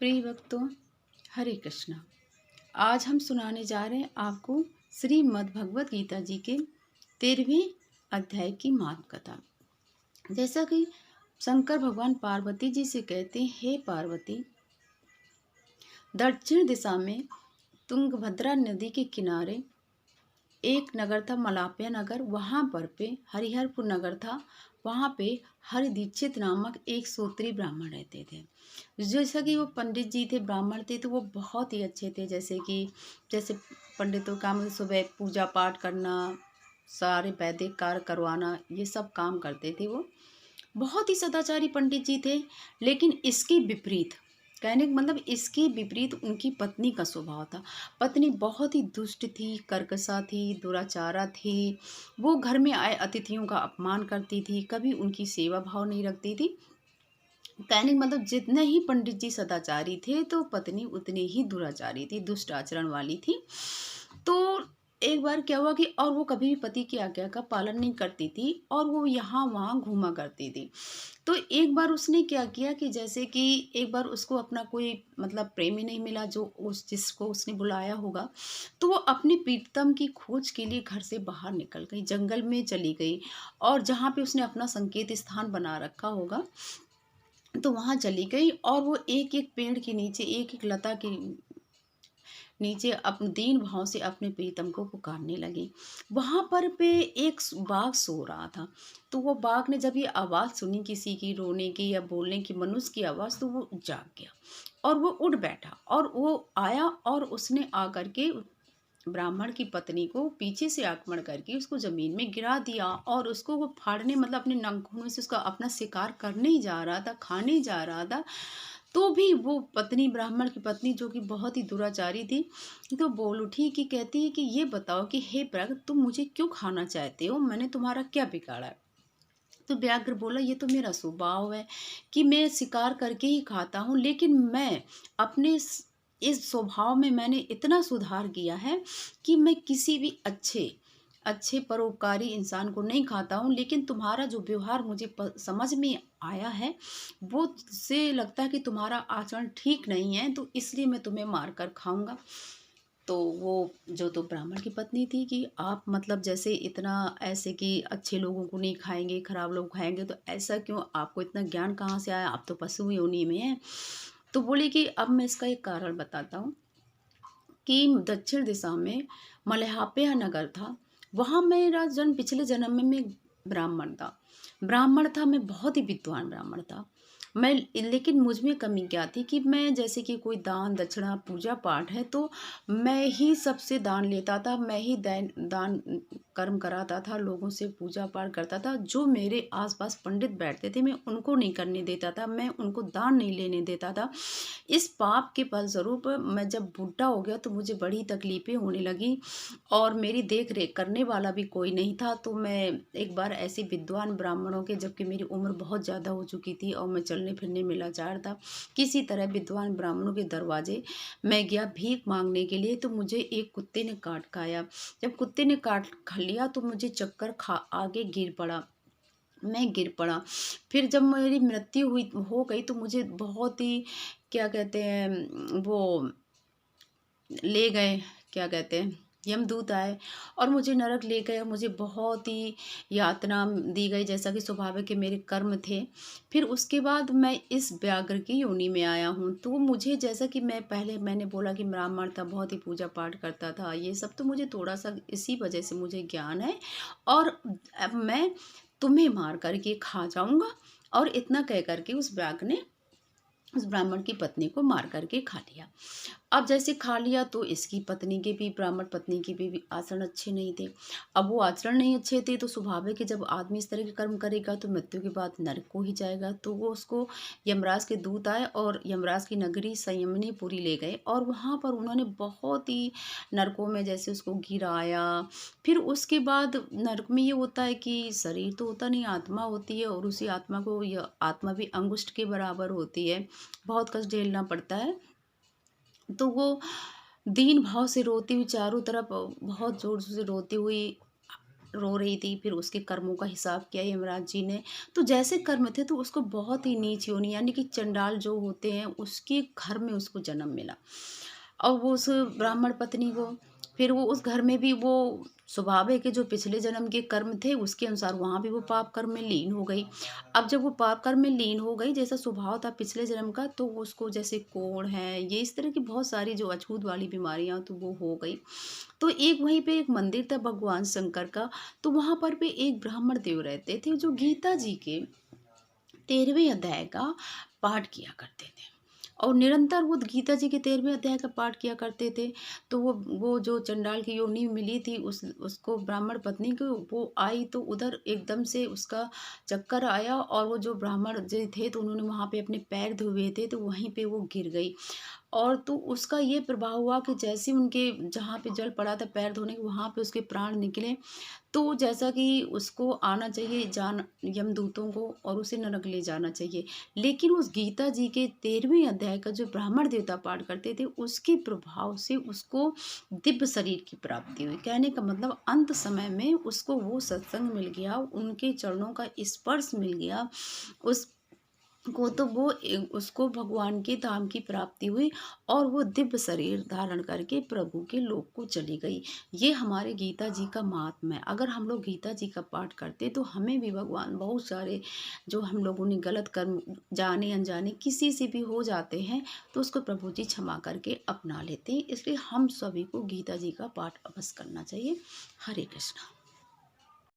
प्रिय भक्तों, हरे कृष्णा। आज हम सुनाने जा रहे हैं आपको श्रीमद् भगवत गीता जी के 13वें अध्याय की महात्म कथा। जैसा कि शंकर भगवान पार्वती जी से कहते हैं, हे पार्वती, दक्षिण दिशा में तुंगभद्रा नदी के किनारे एक नगर था, मलाप्या नगर। वहाँ पर पे हरिहरपुर नगर था। वहाँ पे हरिदीक्षित नामक एक सूत्री ब्राह्मण रहते थे। जैसा कि वो पंडित जी थे, ब्राह्मण थे, तो वो बहुत ही अच्छे थे। जैसे पंडितों का काम सुबह पूजा पाठ करना, सारे वैदिक कार्य करवाना, ये सब काम करते थे। वो बहुत ही सदाचारी पंडित जी थे। लेकिन इसके विपरीत, कहने का मतलब इसके विपरीत उनकी पत्नी का स्वभाव था। पत्नी बहुत ही दुष्ट थी, कर्कशा थी, दुराचारा थी। वो घर में आए अतिथियों का अपमान करती थी, कभी उनकी सेवा भाव नहीं रखती थी। कहने का मतलब जितने ही पंडित जी सदाचारी थे, तो पत्नी उतनी ही दुराचारी थी, दुष्ट आचरण वाली थी। तो एक बार क्या हुआ कि और वो कभी भी पति की आज्ञा का पालन नहीं करती थी और वो यहाँ वहाँ घूमा करती थी। तो एक बार उसने क्या किया कि जैसे कि एक बार उसको अपना कोई मतलब प्रेमी नहीं मिला जो उस जिसको उसने बुलाया होगा। तो वो अपने प्रीतम की खोज के लिए घर से बाहर निकल गई, जंगल में चली गई। और जहाँ पे उसने अपना संकेत स्थान बना रखा होगा, तो वहाँ चली गई और वो एक एक पेड़ के नीचे, एक एक लता के नीचे अपने दीन भाव से अपने प्रीतम को पुकारने लगी। वहाँ पर पे एक बाघ सो रहा था। तो वो बाघ ने जब ये आवाज़ सुनी, किसी की रोने की या बोलने की, मनुष्य की आवाज़, तो वो जाग गया और वो उठ बैठा और वो आया और उसने आकर के ब्राह्मण की पत्नी को पीछे से आक्रमण करके उसको जमीन में गिरा दिया और उसको वो फाड़ने, मतलब अपने नाखूनों से उसका अपना शिकार करने ही जा रहा था, खाने ही जा रहा था। तो भी वो पत्नी, ब्राह्मण की पत्नी, जो कि बहुत ही दुराचारी थी, तो बोल उठी कि कहती है कि ये बताओ कि हे प्रग, तुम मुझे क्यों खाना चाहते हो? मैंने तुम्हारा क्या बिगाड़ा है? तो व्याघ्र बोला, ये तो मेरा स्वभाव है कि मैं शिकार करके ही खाता हूँ, लेकिन मैं अपने इस स्वभाव में मैंने इतना सुधार किया है कि मैं किसी भी अच्छे अच्छे परोपकारी इंसान को नहीं खाता हूँ। लेकिन तुम्हारा जो व्यवहार मुझे समझ में आया है, वो से लगता है कि तुम्हारा आचरण ठीक नहीं है, तो इसलिए मैं तुम्हें मार कर खाऊंगा। तो वो जो तो ब्राह्मण की पत्नी थी कि आप मतलब जैसे इतना ऐसे कि अच्छे लोगों को नहीं खाएंगे, खराब लोग खाएंगे, तो ऐसा क्यों? आपको इतना ज्ञान कहाँ से आया? आप तो पशु योनि में हैं। तो बोली कि अब मैं इसका एक कारण बताता हूँ कि दक्षिण दिशा में मलहाप्या नगर था। वहाँ मेरा जन्म, पिछले जन्म में मैं ब्राह्मण था। मैं बहुत ही विद्वान ब्राह्मण था। मैं, लेकिन मुझ में कमी क्या थी कि मैं, जैसे कि कोई दान दक्षिणा पूजा पाठ है, तो मैं ही सबसे दान लेता था, मैं ही दान कर्म कराता था, लोगों से पूजा पाठ करता था। जो मेरे आसपास पंडित बैठते थे, मैं उनको नहीं करने देता था, मैं उनको दान नहीं लेने देता था। इस पाप के फलस्वरूप मैं जब बूढ़ा हो गया तो मुझे बड़ी तकलीफ़ें होने लगी और मेरी देख रेख करने वाला भी कोई नहीं था। तो मैं एक बार ऐसे विद्वान ब्राह्मणों के, जबकि मेरी उम्र बहुत ज़्यादा हो चुकी थी और मैं चलने फिरने में लाचार था, किसी तरह विद्वान ब्राह्मणों के दरवाजे मैं गया भीख मांगने के लिए। तो मुझे एक कुत्ते ने काट खाया। जब कुत्ते ने काट खा लिया तो मुझे चक्कर खा आगे गिर पड़ा, मैं गिर पड़ा। फिर जब मेरी मृत्यु हुई हो गई तो मुझे बहुत ही, क्या कहते हैं वो, ले गए, क्या कहते हैं, यमदूत आए और मुझे नरक ले गए। मुझे बहुत ही यातना दी गई, जैसा कि स्वाभाविक है, मेरे कर्म थे। फिर उसके बाद मैं इस व्याघ्र की योनि में आया हूँ। तो मुझे, जैसा कि मैं पहले मैंने बोला कि ब्राह्मण था, बहुत ही पूजा पाठ करता था, ये सब तो मुझे थोड़ा सा इसी वजह से मुझे ज्ञान है। और अब मैं तुम्हें मार करके खा जाऊंगा। और इतना कह करके उस व्याघ्र ने उस ब्राह्मण की पत्नी को मार करके खा लिया। अब जैसे खा लिया तो इसकी पत्नी के भी, ब्राह्मण पत्नी के भी आचरण अच्छे नहीं थे। अब वो आचरण नहीं अच्छे थे तो स्वाभाविक है, जब आदमी इस तरह के कर्म करेगा तो मृत्यु के बाद नरक को ही जाएगा। तो वो उसको, यमराज के दूत आए और यमराज की नगरी संयमनीपुरी ले गए और वहाँ पर उन्होंने बहुत ही नरकों में जैसे उसको गिराया। फिर उसके बाद नरक में ये होता है कि शरीर तो होता नहीं, आत्मा होती है, और उसी आत्मा को, यह आत्मा भी अंगुष्ठ के बराबर होती है, बहुत कष्ट झेलना पड़ता है। तो वो दीन भाव से रोती हुई चारों तरफ बहुत जोर से रोती हुई रो रही थी, फिर उसके कर्मों का हिसाब किया यमराज जी ने। तो जैसे कर्म थे तो उसको बहुत ही नीच योनि यानी कि चंडाल जो होते हैं उसके घर में उसको जन्म मिला। और वो उस ब्राह्मण पत्नी को फिर वो उस घर में भी वो स्वभाव है कि जो पिछले जन्म के कर्म थे उसके अनुसार वहाँ भी वो पाप कर्म में लीन हो गई। अब जब वो पाप कर्म में लीन हो गई जैसा स्वभाव था पिछले जन्म का तो उसको जैसे कोढ़ है ये इस तरह की बहुत सारी जो अछूत वाली बीमारियां तो वो हो गई। तो एक वहीं पे एक मंदिर था भगवान शंकर का। तो वहां पर भी एक ब्राह्मण देव रहते थे जो गीता जी के 13वें अध्याय का पाठ किया करते थे और निरंतर वो गीता जी के 13वें अध्याय का पाठ किया करते थे। तो वो जो चंडाल की योनि मिली थी उसको ब्राह्मण पत्नी को वो आई तो उधर एकदम से उसका चक्कर आया और वो जो ब्राह्मण जी थे तो उन्होंने वहाँ पे अपने पैर धोए थे तो वहीं पे वो गिर गई। और तो उसका ये प्रभाव हुआ कि जैसे उनके जहाँ पे जल पड़ा था पैर धोने के वहाँ पे उसके प्राण निकले। तो जैसा कि उसको आना चाहिए जान यमदूतों को और उसे नरक ले जाना चाहिए। लेकिन उस गीता जी के 13वें अध्याय का जो ब्राह्मण देवता पाठ करते थे उसके प्रभाव से उसको दिव्य शरीर की प्राप्ति हुई। कहने का मतलब अंत समय में उसको वो सत्संग मिल गया, उनके चरणों का स्पर्श मिल गया। उस को तो वो उसको भगवान के धाम की प्राप्ति हुई और वो दिव्य शरीर धारण करके प्रभु के लोक को चली गई। ये हमारे गीता जी का महात्म्य है। अगर हम लोग गीता जी का पाठ करते तो हमें भी भगवान बहुत सारे जो हम लोगों ने गलत कर्म जाने अनजाने किसी से भी हो जाते हैं तो उसको प्रभु जी क्षमा करके अपना लेते हैं। इसलिए हम सभी को गीता जी का पाठ अवश्य करना चाहिए। हरे कृष्णा।